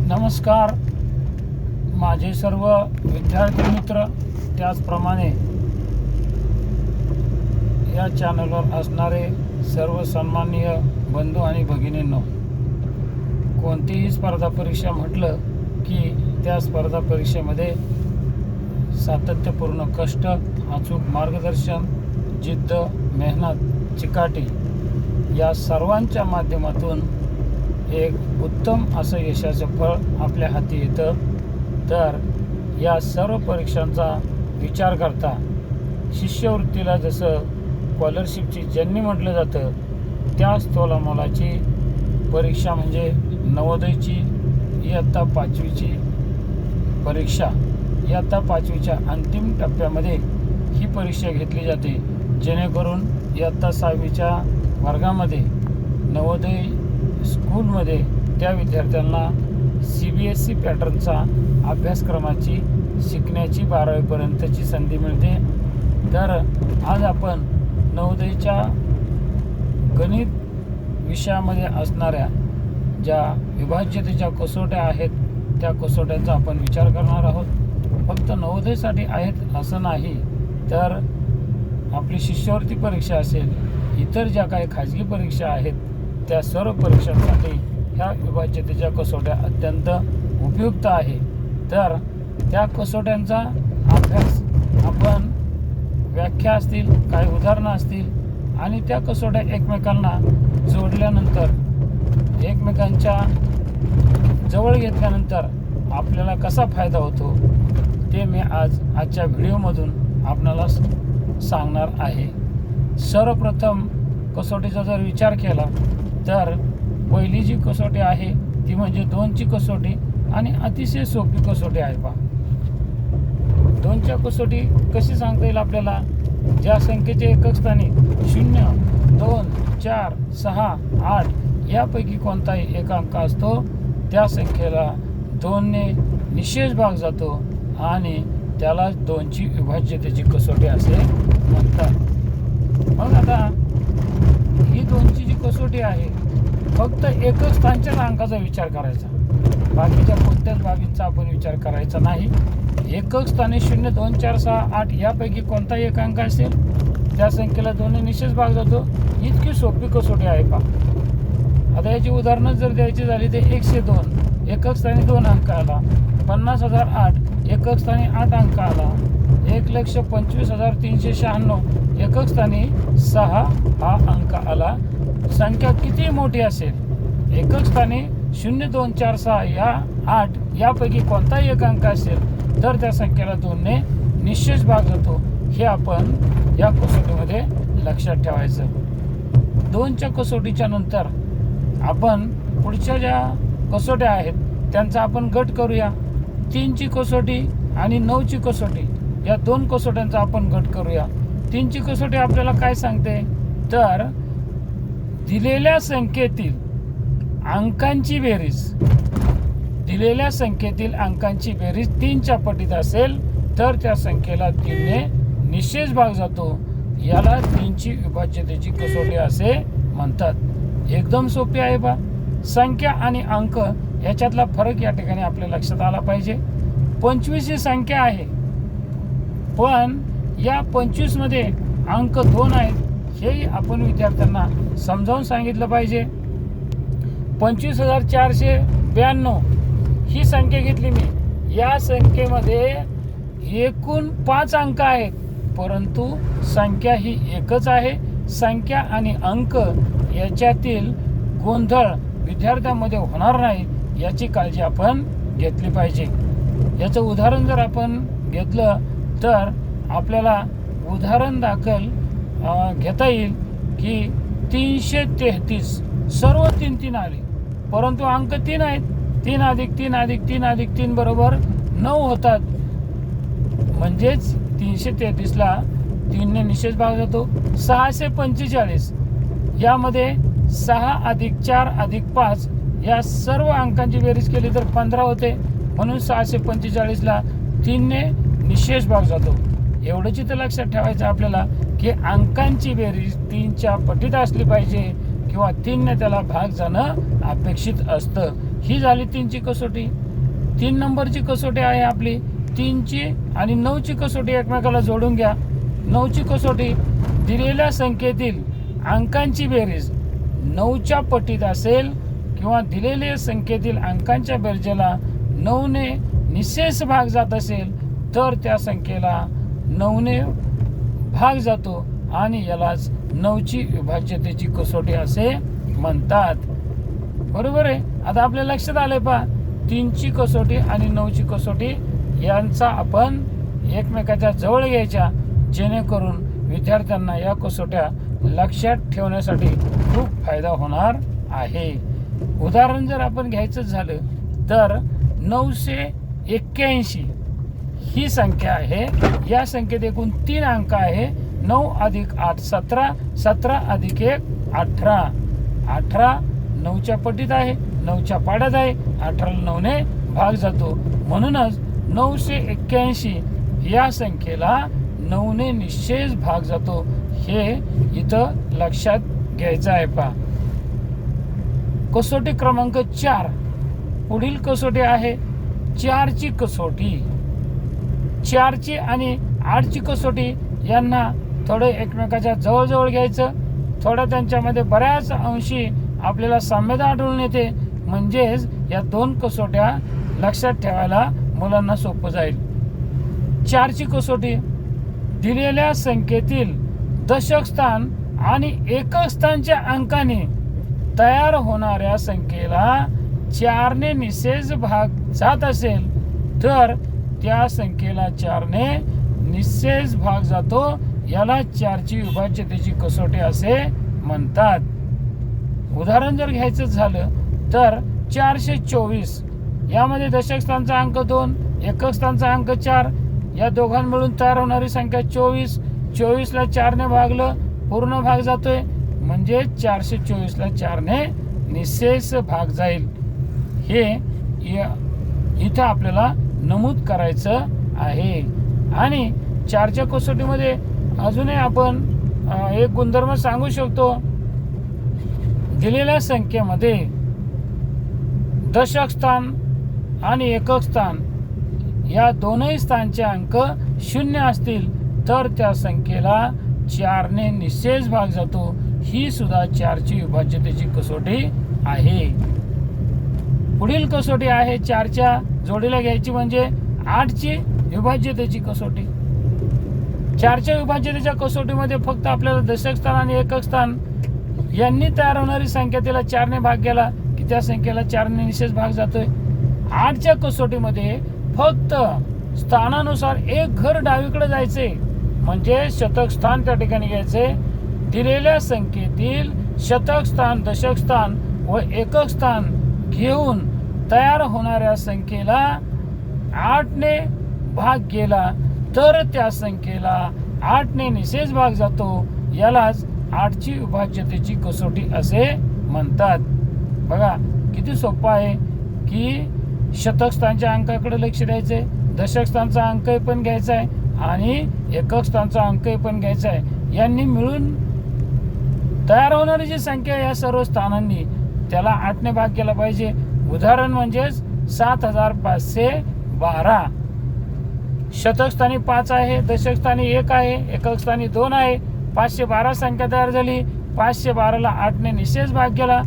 नमस्कार माझे सर्व विद्यार्थी मित्र, त्याचप्रमाणे या चॅनलवर असणारे सर्व सन्माननीय बंधू आणि भगिनींनो, कोणतीही स्पर्धा परीक्षा म्हटलं की त्या स्पर्धा परीक्षेमध्ये सातत्यपूर्ण कष्ट, अचूक मार्गदर्शन, जिद्द, मेहनत, चिकाटी या सर्वांच्या माध्यमातून एक उत्तम असं यशाचं फळ आपल्या हाती येतं. तर या सर्व परीक्षांचा विचार करता शिष्यवृत्तीला जसं स्कॉलरशिपची जननी म्हटलं जातं, त्याच तोलामोलाची परीक्षा म्हणजे नवोदयची इयत्ता 5वीची परीक्षा. इयत्ता 5वीच्या अंतिम टप्प्यामध्ये ही परीक्षा घेतली जाते, जेणेकरून इयत्ता 6वीच्या वर्गामध्ये नवोदय स्कूलमध्ये त्या विद्यार्थ्यांना CBSE पॅटर्नचा अभ्यासक्रमाची शिकण्याची 12वीपर्यंतची संधी मिळते. तर आज आपण नवोदयच्या गणित विषयामध्ये असणाऱ्या ज्या विभाज्यतेच्या कसोट्या आहेत त्या कसोट्यांचा आपण विचार करणार आहोत. फक्त नवोदयसाठी आहेत असं नाही, तर आपली शिष्यवृत्ती परीक्षा असेल, इतर ज्या काही खाजगी परीक्षा आहेत त्या सर्व परीक्षांसाठी ह्या विभाज्यतेच्या कसोट्या अत्यंत उपयुक्त आहे. तर त्या कसोट्यांचा अभ्यास आपण व्याख्या असतील, काही उदाहरणं असतील आणि त्या कसोट्या एकमेकांना जोडल्यानंतर, एकमेकांच्या जवळ घेतल्यानंतर आपल्याला कसा फायदा होतो ते मी आजच्या व्हिडिओमधून आपणाला सांगणार आहे. सर्वप्रथम कसोटीचा जर विचार केला तर पहिली जी कसोटी आहे ती म्हणजे 2ची कसोटी आणि अतिशय सोपी कसोटी आहे. पहा, 2च्या कसोटी कशी सांगता येईल आपल्याला? ज्या संख्येचे एकक स्थानी 0, 2, 4, 6, 8 यापैकी कोणताही एक अंक असतो त्या संख्येला 2ने निशेष भाग जातो आणि त्याला 2ची विभाज्यतेची कसोटी असे म्हणतात. मग आता ही 2ची जी कसोटी आहे फक्त एकक स्थानच्या अंकाचा विचार करायचा, बाकीच्या कोणत्याच बाबींचा आपण विचार करायचा नाही. एकक स्थानी 0, 2, 4, 6, 8 यापैकी कोणताही एक अंक असेल त्या संख्येला 2ने निशेष भाग जातो. इतकी सोपी कसोटी आहे. पहा, आता याची उदाहरणं जर द्यायची झाली तर 102 एकक स्थानी 2 अंक आला, 50,008 एकक स्थानी 8 अंक आला, 1,25,396 एकक स्थानी 6 हा अंक आला. संख्या किती मोठी असेल, एकक स्थानी 0, 2, 4, 6 या 8 यापैकी कोणताही एक अंक असेल तर त्या संख्येला 2ने निशेष भाग जातो. हे आपण या कसोटीमध्ये लक्षात ठेवायचं. 2च्या कसोटीच्या नंतर आपण पुढच्या ज्या कसोट्या आहेत त्यांचा आपण गट करूया. 3ची कसोटी आणि 9ची कसोटी या 2 कसोट्यांचा आपण गट करूया. 3ची कसोटी आपल्याला काय सांगते तर दिलेल्या संख्येतील अंकांची बेरीज, दिलेल्या संख्येतील अंकांची बेरीज 3च्या पटीत असेल तर त्या संख्येला 3ने निशेष भाग जातो. याला 3ची विभाज्यतेची कसोटी असे म्हणतात. एकदम सोपी आहे. बा, संख्या आणि अंक याच्यातला फरक या ठिकाणी आपल्या लक्षात आला पाहिजे. 25 ही संख्या आहे, पण या 25 मध्ये अंक 2 आहेत हेही आपण विद्यार्थ्यांना समजावून सांगितलं पाहिजे. 25,492 ही संख्या घेतली मी. या संख्येमध्ये एकूण 5 अंक आहेत, परंतु संख्या ही एकच आहे. संख्या आणि अंक याच्यातील गोंधळ विद्यार्थ्यांमध्ये होणार नाही याची काळजी आपण घेतली पाहिजे. याचं उदाहरण जर आपण घेतलं तर आपल्याला उदाहरण दाखल घेता येईल की 333 सर्व 3 आले, परंतु अंक 3 आहेत. 3 अधिक 3 अधिक 3 अधिक 3 बरोबर 9 होतात. म्हणजेच 333ला 3ने निशेष भाग जातो. 645 यामध्ये 6 अधिक 4 अधिक 5 या सर्व अंकांची बेरीज केली तर 15 होते, म्हणून 645ला 3ने निशेष भाग जातो. एवढंच इथं लक्षात ठेवायचं आपल्याला की अंकांची बेरीज 3च्या पटीत असली पाहिजे किंवा 3ने त्याला भाग जाणं अपेक्षित असतं. ही झाली 3ची कसोटी. 3 नंबरची कसोटी आहे आपली 3ची आणि 9ची कसोटी एकमेकाला जोडून घ्या. 9ची कसोटी दिलेल्या संख्येतील अंकांची बेरीज 9च्या पटीत असेल किंवा दिलेल्या संख्येतील अंकांच्या बेरजेला 9ने निशेष भाग जात असेल तर त्या संख्येला 9ने भाग जातो आणि यालाच 9ची विभाज्यतेची कसोटी असे म्हणतात. बरोबर आहे. आता आपल्या लक्षात आले पहा 3ची कसोटी आणि 9ची कसोटी यांचा आपण एकमेकाच्या जवळ घ्यायच्या, जेणेकरून विद्यार्थ्यांना या कसोट्या लक्षात ठेवण्यासाठी खूप फायदा होणार आहे. उदाहरण जर आपण घ्यायचं झालं तर 981 ही संख्या आहे. या संख्येत एकूण 3 अंक आहे. 9 अधिक 8 17, 17 अधिक 1 18. 18 9च्या पटीत आहे, 9च्या पाड्यात आहे. 18ला 9ने भाग जातो. म्हणूनच 981 या संख्येला 9ने निशेष भाग जातो. हे इथं लक्षात घ्यायचं आहे. पहा कसोटी क्रमांक 4. पुढील कसोटी आहे 4ची कसोटी. 4ची आणि 8ची कसोटी यांना थोडं एकमेकाच्या जवळजवळ घ्यायचं. थोडं त्यांच्यामध्ये बऱ्याच अंशी आपल्याला साम्यता आढळून येते. म्हणजेच या 2 कसोट्या लक्षात ठेवायला मुलांना सोपं जाईल. 4ची कसोटी दिलेल्या संख्येतील दशक स्थान आणि एकक स्थानच्या अंकाने तयार होणाऱ्या संख्येला 4ने निशेष भाग जात असेल तर त्या संख्येला 4ने निशेष भाग जातो. याला 4ची विभाज्यतेची कसोटी असे म्हणतात. उदाहरण जर घ्यायचं झालं तर 424 यामध्ये दशक स्थानचा अंक 2, एकक स्थानचा अंक 4, या दोघां मिळून तयार होणारी संख्या 24. 24ला 4ने भागलं पूर्ण भाग जातोय, म्हणजे 424ला 4ने निशेष भाग जाईल. हे इथं आपल्याला नमूद करायचं आहे. आणि 4च्या कसोटीमध्ये अजूनही आपण एक गुणधर्म सांगू शकतो. दिलेल्या संख्येमध्ये दशक स्थान आणि एकक स्थान या दोनही स्थानचे अंक 0 असतील तर त्या संख्येला 4ने निशेष भाग जातो. ही सुद्धा 4ची विभाज्यतेची कसोटी आहे. पुढील कसोटी आहे 4च्या जोडीला घ्यायची म्हणजे 8ची विभाज्यतेची कसोटी. 4च्या विभाज्यतेच्या कसोटीमध्ये फक्त आपल्याला दशक स्थान आणि एकक स्थान यांनी तयार होणारी संख्या त्याला 4ने भाग गेला की त्या संख्येला 4ने निशेष भाग जातोय. 8च्या कसोटीमध्ये फक्त स्थानानुसार एक घर डावीकडे जायचे, म्हणजे शतक स्थान त्या ठिकाणी घ्यायचे. दिलेल्या संख्येतील शतक स्थान, दशक स्थान व एकक स्थान घेऊन तयार होणाऱ्या संख्येला 8ने भाग गेला तर त्या संख्येला 8ने निशेष भाग जातो. यालाच 8ची विभाज्यतेची कसोटी असे म्हणतात. बघा किती सोपं आहे की शतक स्थानच्या अंकाकडे लक्ष द्यायचे, दशक स्थानचा अंक पण घ्यायचा आहे आणि एकक स्थानचा अंक पण घ्यायचा आहे. यांनी मिळून तयार होणारी जी संख्या या सर्व स्थानांनी त्याला 8ने भाग केला पाहिजे. उदाहरण म्हणजेच 7512. शतक स्थानी 5 आहे, दशक स्थानी 1 आहे, एकक स्थानी 2 आहे. 512 संख्या तयार झाली. 512ला 8ने निशेष भाग गेला,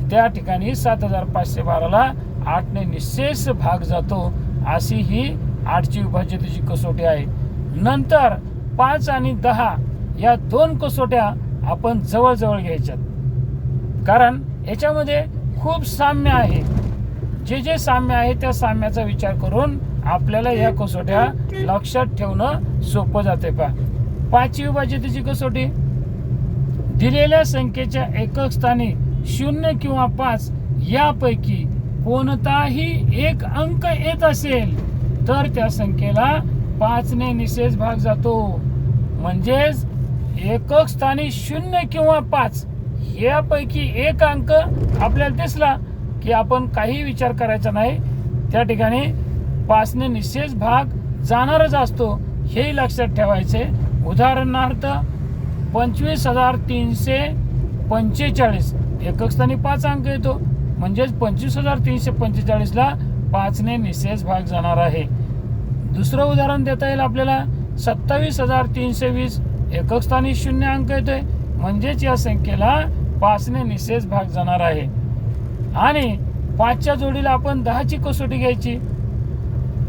त्या ठिकाणी 7512ला 8ने निशेष भाग जातो. अशी ही 8ची विभाज्यतेची कसोटी आहे. नंतर 5 आणि 10 या 2 कसोट्या आपण जवळजवळ घ्यायच्यात, कारण याच्यामध्ये खूप साम्य आहे. जे जे साम्य आहे त्या साम्याचा विचार करून आपल्याला या कसोट्या लक्षात ठेवणं सोपं जाते. पहा 5ची विभाज्यतेची कसोटी दिलेल्या संख्येच्या एकक स्थानी 0 किंवा 5 यापैकी कोणताही एक अंक येत असेल तर त्या संख्येला 5ने निशेष भाग जातो. म्हणजेच एकक स्थानी 0 किंवा 5 यापैकी एक अंक आपल्याला दिसला की आपण काही विचार करायचा नाही, त्या ठिकाणी 5ने निशेष भाग जाणारच असतो. हे लक्षात ठेवायचे. उदाहरणार्थ 25,345 एकक स्थानी 5 अंक येतो, म्हणजेच 25,345ला 5ने निशेष भाग जाणार आहे. दुसरं उदाहरण देता येईल आपल्याला. 27,320 एकक स्थानी 0 अंक येतोय, म्हणजेच या संख्येला 5ने निशेष भाग जाणार आहे. आणि 5च्या जोडीला आपण 10ची कसोटी घ्यायची.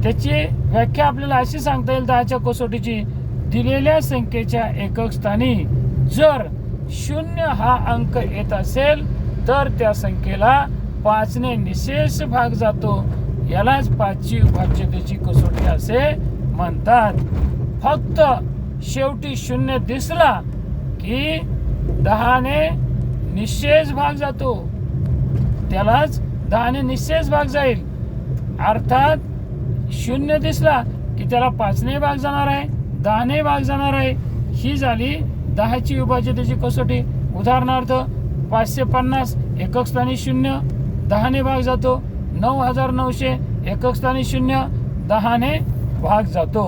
त्याची व्याख्या आपल्याला अशी सांगता येईल 10च्या कसोटीची. दिलेल्या संख्येच्या एकक स्थानी जर 0 हा अंक येत असेल तर त्या संख्येला 5ने निशेष भाग जातो. यालाच 5ची विभाज्यतेची कसोटी असे म्हणतात. फक्त शेवटी 0 दिसला की 10ने निशेष भाग जातो, त्यालाच 10ने निशेष भाग जाईल. अर्थात 0 दिसला की त्याला 5ने भाग जाणार आहे, 10ने भाग जाणार आहे. ही झाली 10ची विभाज्यतेची कसोटी. उदाहरणार्थ 550 एकक स्थानी 0, 10ने भाग जातो. 9,900 एकक स्थानी 0, 10ने भाग जातो.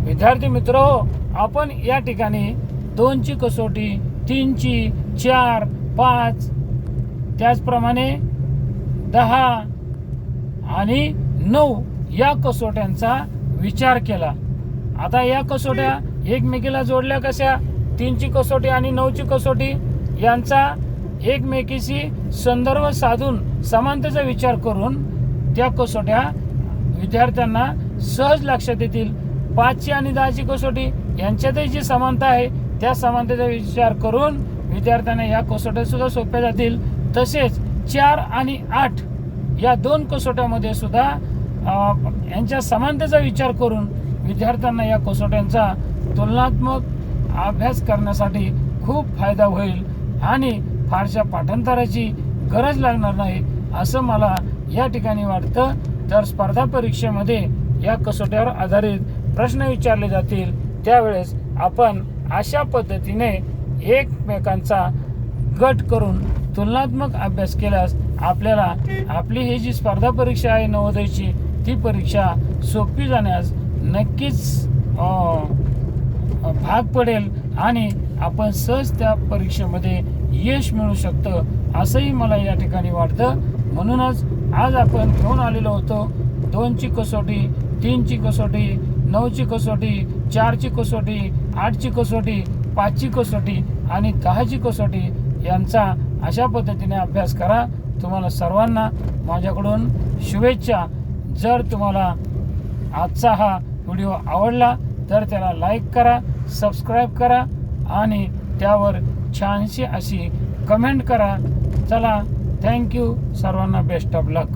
विद्यार्थी मित्र हो, आपण या ठिकाणी 2ची कसोटी, 3ची, 4, 5, त्याचप्रमाणे 10 आणि 9 या कसोट्यांचा विचार केला. आता या कसोट्या एकमेकीला जोडल्या कशा? 3ची कसोटी आणि 9ची कसोटी यांचा एकमेकीशी संदर्भ साधून समानतेचा विचार करून त्या कसोट्या विद्यार्थ्यांना सहज लक्षात येतील. 5ची आणि 10ची कसोटी यांच्यातही जी समानता आहे त्या समानतेचा विचार करून विद्यार्थ्यांना या कसोट्या सुद्धा सोप्या जातील. तसेच 4 आणि 8 या 2 कसोट्यामध्ये सुद्धा यांच्या समानतेचा विचार करून विद्यार्थ्यांना या कसोट्यांचा तुलनात्मक अभ्यास करण्यासाठी खूप फायदा होईल आणि फारशा पाठांतराची गरज लागणार नाही असं मला या ठिकाणी वाटतं. तर स्पर्धा परीक्षेमध्ये या कसोट्यावर आधारित प्रश्न विचारले जातील त्यावेळेस आपण अशा पद्धतीने एकमेकांचा गट करून तुलनात्मक अभ्यास केल्यास आपल्याला आपली ही जी स्पर्धा परीक्षा आहे नवोदयची ती परीक्षा सोपी जाण्यास नक्कीच भाग पडेल आणि आपण सहज त्या परीक्षेमध्ये यश मिळू शकतं असंही मला या ठिकाणी वाटतं. म्हणूनच आज आपण घेऊन आलेलो होतो 2ची कसोटी, 3ची कसोटी, 9ची कसोटी, 4ची कसोटी, 8ची कसोटी, 5ची कसोटी आणि 10ची कसोटी यांचा अशा पद्धतीने अभ्यास करा. तुम्हाला सर्वांना माझ्याकडून शुभेच्छा. जर तुम्हाला आजचा हा व्हिडिओ आवडला तर त्याला लाईक करा, सबस्क्राईब करा आणि त्यावर छानशी अशी कमेंट करा. चला, थँक्यू. सर्वांना बेस्ट ऑफ लक.